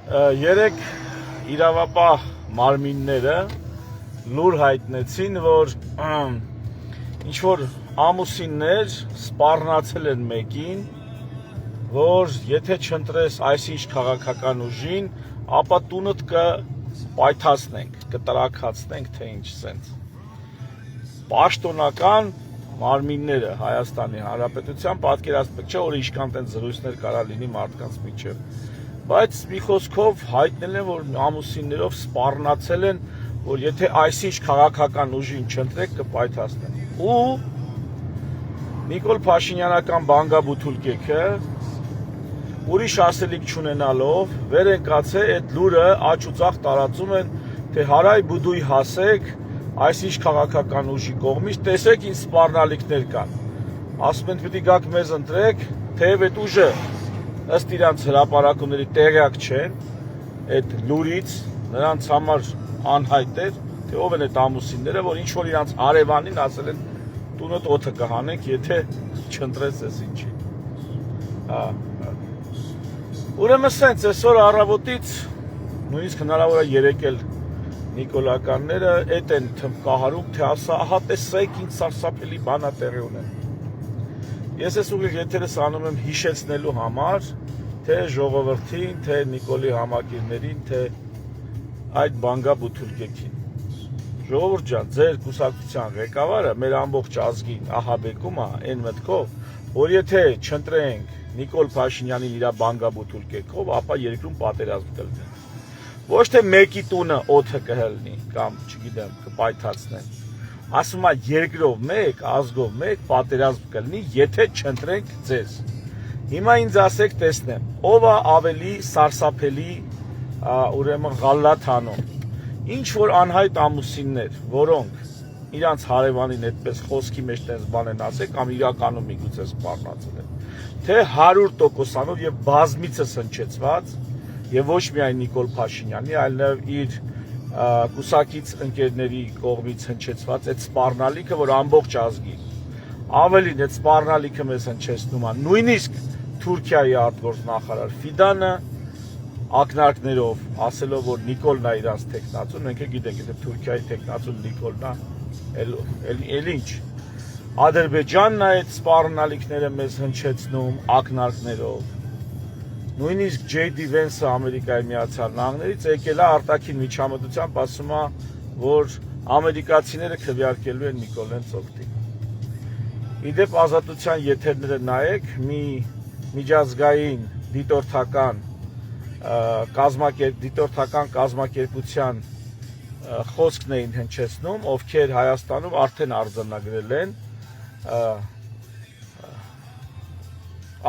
Երեք իրավապահ մարմինները լուր հայտնեցին, որ ինչ-որ ամուսիններ սպառնացել են մեկին, որ եթե չընտրես այսինչ քաղաքական ուժին, ապա տունդ կպայթացնենք, կտրաքացնենք, թե ինչ սենց։ Պաշտոնական մարմինները Հայաստանի Հանրապետության պատկերացնեք, չէ, որ ինչքան տենց զրույցներ կարա լինի մարդկանց միջև, բայց մի խոսքով հայտնել են, որ ամուսիններով սպառնացել են, որ եթե այսինչ քաղաքական ուժին չընտրեք, կպայթացնեն։ Ու Նիկոլ Փաշինյանական բանգաբութուլկեքը ուրիշ ասելիք չունենալով վեր ընկած է այդ լուրը աջ ու ձախ տարածում են, թե հարայ բուդույ հասեք այսինչ քաղաքական ուժի կողմից, տեսեք ինչ սպառնալիքներ կան։ Ասում են պիտի գաք մեզ ընտրեք, թեև այդ ուժը ըստ իրանց հրապարակումների տեղյակ չեն, այդ լուրից նրանց համար անհայտ էր, թե ով են այդ ամուսինները, որ ինչ որ իրանց հարևանին ասել են տունդ օդը կհանենք, եթե չընտրես ես ինչի։ Ուրեմն սենց այսօր առավոտից նույնիսկ հնարավոր է երեկել Նիկոլականները այդ են թմկահարում, թե ասա, ահա տեսեք ինչ սարսափելի բան է տեղի ունենում։ Ես այս ուղիղ եթերս անում եմ հիշեցնելու համար, թե ժողովրդին, թե Նիկոլի համակիրներին, թե այդ բանգաբութուլկեքին։ Ժողովուրդ ջան, ձեր կուսակցության ղեկավարը մեր ամբողջ ազգին ահաբեկում է այն մտքով, որ եթե չընտրենք Նիկոլ Փաշինյանին իր բանգաբութուլկեքով, ապա երկրում պատերազմ կլինի։ Ոչ թե մեկի տունը օդը կհելնի կամ, չգիտեմ, կպայթացնեն։ Ասում է երկրով մեկ, ազգով մեկ պատերազմ կլինի, եթե չընտրենք ձեզ։ Հիմա ինձ ասեք, տեսնեմ, ով է ավելի սարսափելի, ուրեմն ղալլաթ անում։ Ինչ որ անհայտ ամուսիններ, որոնք իրանց հարևանին այդպես խոսքի մեջ տես բան են ասել կամ իրականում միգուցե սպառնացել են, թե 100%-անով եւ բազմիցս հնչեցված եւ ոչ միայն Նիկոլ Փաշինյանի, այլ նաեւ իր կուսակից ընկերների կողմից հնչեցված այդ սպառնալիքը, որ ամբողջ ազգի ավելին այդ սպառնալիքը մեզ հնչեցնում է, նույնիսկ Թուրքիայի արտգործնախարար Ֆիդանը ակնարկներով ասելով, որ Նիկոլն է իրանց տեխնացուն, մենք գիտենք, եթե Թուրքիայի տեխնացուն Նիկոլն է, էլ ինչ։ Ադրբեջանն է այդ սպառնալիքները մեզ հնչեցնում ակնարկներով։ Նույնիսկ J.D. Vance-ը Ամերիկայի Միացյալ Նահանգներից եկել է արտաքին միջամտությամբ, ասում է, որ ամերիկացիները քվեարկելու են Նիկոլեն ծովտին։ Իդեպ ազատության եթերները նայեք, մի միջազգային դիտորդական կազմակերպության խոսքն էին հնչեցնում, ովքեր Հայաստանում արդեն արձանագրել են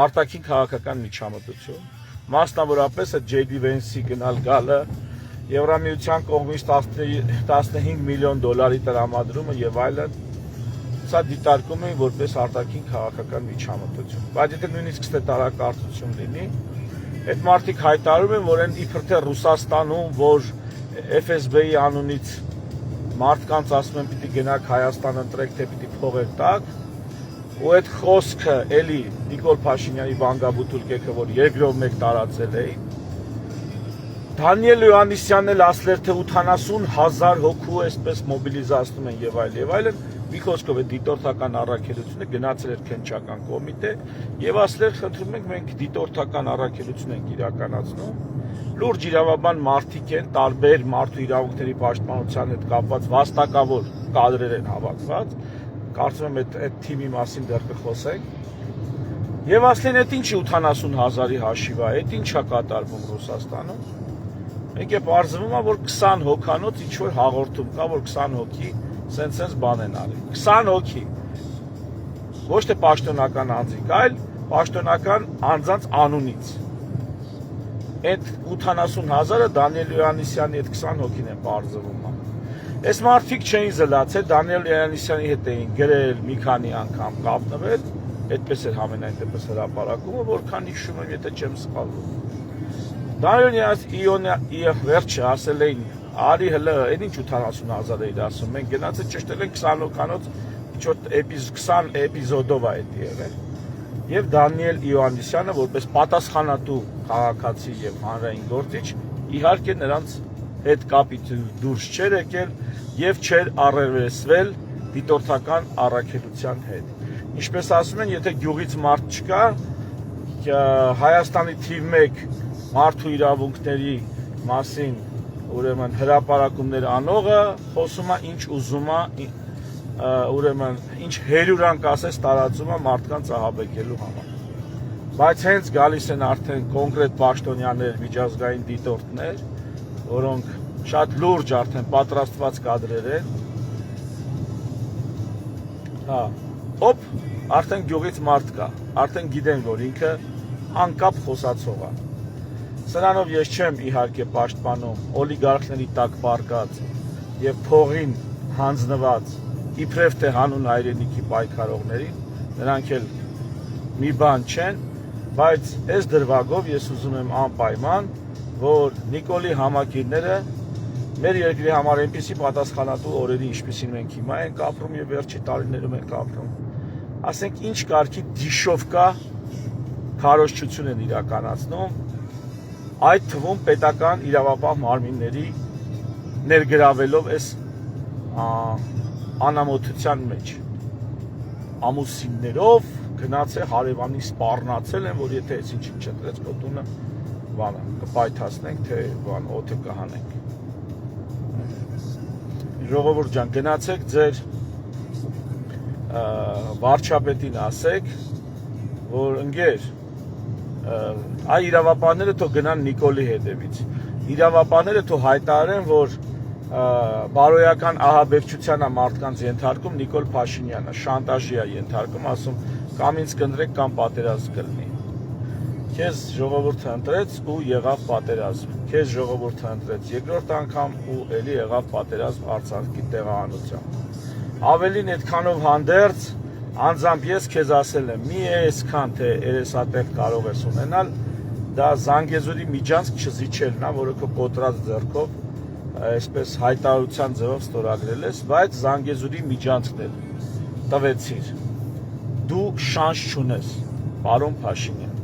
արտաքին քաղաքական միջամտություն, մասնավորապես այդ J.D. Vance-ի գնալ գալը, Եվրամիության կողմից 15 միլիոն դոլարի տրամադրումը եւ այլն, սա դիտարկում են որպես արտաքին քաղաքական միջամտություն։ Բայց եթե նույնիսկ ստետարակարծություն լինի, այդ մարդիկ հայտարարում են, որ այն իբր թե Ռուսաստանում, որ FSB-ի անունից մարդկանց ասում են պիտի գնաք Հայաստան ընտրեք, թե պիտի փողեր տակ, ու այդ խոսքը էլի Նիկոլ Փաշինյանի բանգաբութուլկեքը, որ երկրով մեկ տարածել էին, Դանիել Հովհաննիսյանն էլ ասել թե 80,000 հոգու այսպես մոբիլիզացնում են եւ այլն, մի խոսքով այդ դիտորդական առաքելությունը գնացել էր քննչական կոմիտե եւ ասել խնդրում ենք մենք դիտորդական առաքելություն ենք իրականացնում, լուրջ իրավաբան մարդիկ են, տարբեր մարդու իրավունքների պաշտպանության հետ կապված վաստակավոր կադրեր են հավաքված, կարծում եմ այդ թիմի մասին դեռ կխոսենք, եւ ասել են այդ ինչի 80,000-ի հաշիվ է, այդ ինչա կատարվում Ռուսաստանում։ Մենք է պարզվում է, որ 20 հոգանոց ինչ-որ հաղորդում կա, որ 20 հոգի սենց բան են արել։ 20 հոգի։ Ոչ թե պաշտոնական անձիկ, այլ պաշտոնական անձանց անունից։ Այդ 80,000-ը Դանիել Հովհաննիսյանի այդ 20 հոգին են պարզվում։ Այս մարդիկ չէին զլացել, Դանիել Հովհաննիսյանի հետ էին գրել մի քանի անգամ կապնվել, այդպես էր համենայն դեպս հրապարակումը, որքան հիշում եմ, եթե չեմ սխալվում։ Դանիել վերջը ասել էին, արի հլը, այդ ինչ 80,000 էիր ասում, մենք գնացել ճշտել են 20 հոգանոց, 20 էպիզոդով է այդ եղել։ եւ Դանիել Իոաննիսյանը որպես պատասխանատու քաղաքացի եւ հանրային գործիչ իհարկե նրանց հետ կապից դուրս չէր եկել եւ չէր առերեսվել դիտորդական առաքելության հետ։ Ինչպես ասում են, եթե գյուղից մարդ չկա, Հայաստանի թիվ 1 մարդու իրավունքների մասին ուրեմն հրապարակումներ անողը խոսում է ինչ ուզում է, ուրեմն ինչ հերյուրանք ասես տարածում է մարդկանց ահաբեկելու համար։ Բայց հենց գալիս են արդեն կոնկրետ պաշտոնյաներ, միջազգային դիտորդներ, որոնք շատ լուրջ արդեն պատրաստված կադրեր են։ Հա, օպ, արդեն գյուղից մարդ կա, արդեն գիտեն, որ ինքը անկապ խոսացող է։ Սրանով ես չեմ իհարկե պաշտպանում օլիգարխների տակ պարկած եւ փողին հանձնված իբրև թե հանուն հայրենիքի պայքարողներին, նրանք էլ մի բան չեն, բայց այս դրվագով ես ուզում եմ անպայման, որ Նիկոլի համակիրները մեր երկրի համար այնպիսի պատասխանատու օրերի, ինչպիսին մենք հիմա ենք ապրում եւ վերջի տարիներում ենք ապրում, ասենք ինչ կարգի դիշովկա քարոզչություն են իրականացնում, այդ թվում պետական իրավապահ մարմինների ներգրավելով այս անամոթության մեջ ամուսիններով գնացել հարևանի սպառնացել են, որ եթե այս ինչին չտրեց քո տունը բանը կպայթացնենք, թե բան օդը կհանենք։ Ժողովուրդ ջան, գնացեք ձեր վարչապետին ասեք, որ ընկեր այ իրավապահները թող գնան Նիկոլի հետևից։ Իրավապահները թող հայտարարեն, որ բարոյական ահաբեկչության է մարդկանց ենթարկում Նիկոլ Փաշինյանը, շանտաժի է ենթարկում, ասում կամ ինձ կընտրեք կամ պատերազմ կլինի։ Քեզ ժողովուրդը ընտրեց ու եղավ պատերազմ։ Քեզ ժողովուրդը ընտրեց երկրորդ անգամ ու ելի եղավ պատերազմ Արցախի տեղահանությամբ։ Ավելին այդքանով հանդերձ անձամբ ես քեզ ասել եմ, մի այսքան թե երեսատեղ կարող ես ունենալ, դա Զանգեզուրի միջանցք չզիջելն է, որը քո կոտրած ձեռքով այսպես հայտարարության ձևով ստորագրել ես, բայց Զանգեզուրի միջանցքն էլ տվեցիր։ Դու շանս չունես, պարոն Փաշինյան,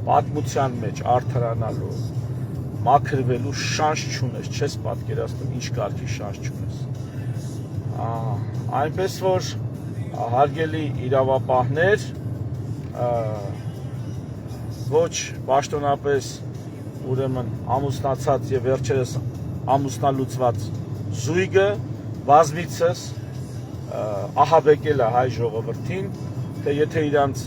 պատմության մեջ արդարանալու, մաքրվելու շանս չունես, չես պատկերացնում ինչ կարգի շանս չունես։ Այնպես որ հարգելի իրավապահներ, ոչ պաշտոնապես ուրեմն ամուսնացած եւ վերջերս ամուսնալուծված զույգը բազմիցս ահաբեկել է հայ ժողովրդին, թե եթե իրանց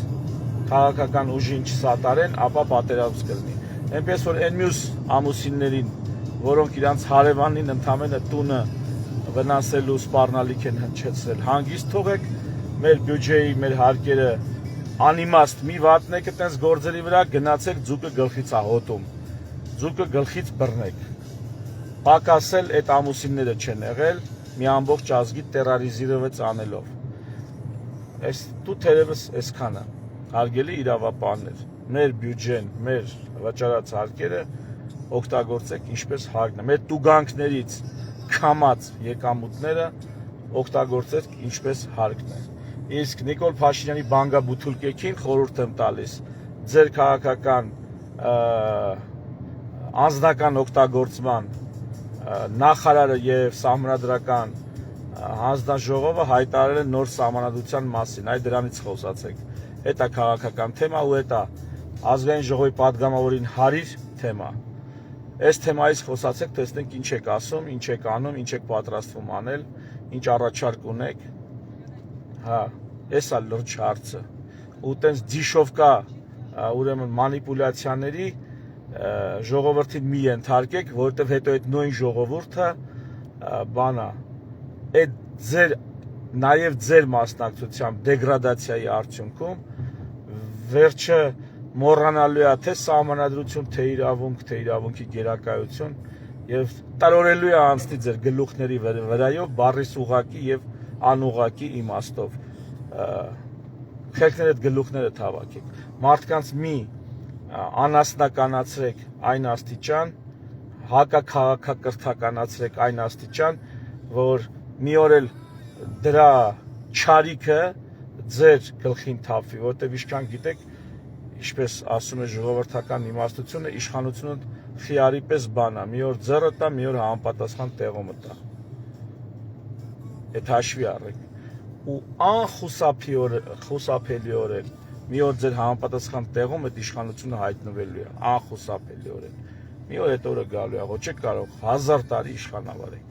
քաղաքական ուժին չսատարեն, ապա պատերազմ կլինի։ Այնպես որ այն մյուս ամուսիններին, որոնք իրանց հարևանին ընդամենը տունը վնասելու սպառնալիք են հնչեցրել, հանգիստ թողեք, մեր բյուջեի, մեր հարկերը անիմաստ մի վատնեք այդպես գործերի վրա, գնացեք ձուկը գլխից է հոտում, ձուկը գլխից բռնեք։ Պակասել այդ ամուսինները չեն եղել, մի ամբողջ ազգի տերորիզիրված անելով։ Այս դու թերևս այսքանը, հարգելի իրավապահներ, մեր բյուջեն, մեր վճարած հարկերը օգտագործեք ինչպես հարկն է, մեր տուգանքներից քամած եկամուտները օգտագործեք ինչպես հարկն է։ Իսկ Նիկոլ Փաշինյանի բանգաբութուլկեքին խորհուրդ եմ տալիս ձեր քաղաքական անձնական օգտագործման նախարարը եւ սահմանադրական հանձնաժողովը հայտարարել են նոր սահմանադրության մասին, այ դրանից խոսացեք։ Դա քաղաքական թեմա ու դա ազգային ժողովի падգամավորին հարիր թեմա։ Այս թեմայից խոսացեք, տեսնենք ինչ եք ասում, ինչ եք անում, ինչ եք պատրաստվում անել, ինչ առաջարկ ունեք։ Հա, էս է լուրջ հարցը։ Ու տենց դիշովկա ուրեմն մանիպուլյացիաների ժողովրդին մի ենթարկեք, որովհետև հետո այդ նույն ժողովուրդը բանա, այդ ձեր նաև ձեր մասնակցությամբ դեգրադացիայի արդյունքում վերջը մոռանալու է թե սահմանադրություն, թե իրավունքի գերակայություն եւ տարօրելու է անցնի ձեր գլուխների վրայով բառիս ուղակի եւ անուղակի իմաստով։ Խելքներ այդ գլուխները թավակեք։ Մարդկանց մի անասնականացրեք այն աստիճան, հակաքաղաքակրթականացրեք այն աստիճան, որ մի օր էլ դրա չարիքը ձեր գլխին թափվի, որտեղ ինչքան գիտեք Ինչպես ասում է ժողովրդական իմաստությունը, իշխանությունը խիարի պես բան է, մի օր ձեռը տա, մի օր համապատասխան տեղում տա։ Այդ հաշվի առեք։ Ու անխուսափելիորեն մի օր ձեր համապատասխան տեղում այդ իշխանությունը հայտնվելու է, անխուսափելիորեն։ Մի օր այդ օրը գալու է, ոչ եք կարող 1000 տարի իշխանավարեք։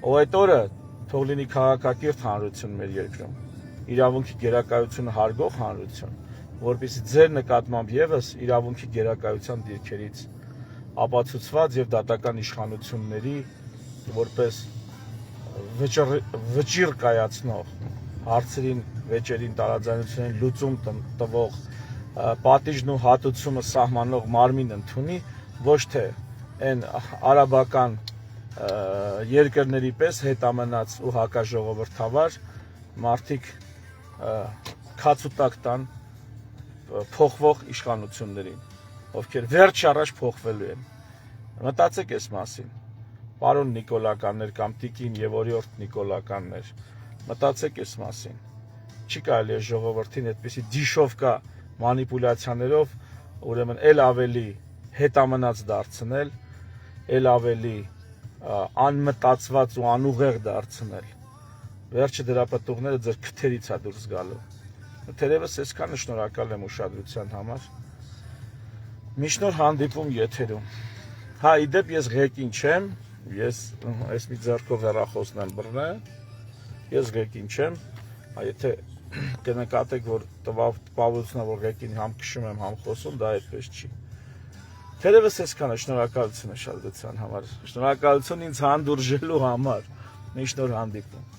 Ու այդ օրը թող լինի քաղաքակիրթ հանրություն մեր երկրում, իրավունքի գերակայությունը հարգող հանրություն, որպեսզի ձեր նկատմամբ եւս իրավունքի գերակայության դիրքերից ապացուցված եւ դատական իշխանությունների որպես վճիռ կայացնող հարցերին, վեճերին, տարաձայնություններին լուծում տվող պատիժն ու հատուցումը սահմանող մարմին ընդունի, ոչ թե այն արաբական երկրների պես հետամնաց ու հակաժողովրդավար մարդիկ քացուտակ տան փոխվող իշխանություններին, ովքեր վերջ առաջ փոխվելու են։ Մտածեք այս մասին, պարոն Նիկոլականներ կամ Տիկին եւ օրիորդ Նիկոլականներ, մտածեք այս մասին։ Չի կարելի է ժողովրդին այդպիսի դիշովկա մանիպուլյացիաներով ուրեմն էլ ավելի հետամնաց դարձնել, էլ ավելի անմտածված ու անուղեղ դարձնել։ Վերջը դրա պատուղները ձեր քթերից է դուրս գալու։ Թերևս այսքանը շնորհակալ եմ ուշադրության համար։ Մի շնորհ հանդիպում եթերում։ Հա, իդեպ ես ղեկին չեմ, ես այս մի ձեռքով հեռախոսն եմ բռնել, ես ղեկին չեմ, եթե կնկատեք, որ տպավորությունն է, որ ղեկին համ քշում եմ, համ խոսում, դա այդպես չի։ Թերևս այսքանը շնորհակալություն ուշադրության համար, շնորհակալություն ինձ հանդուրժելու համար, մի շնորհ հանդիպում։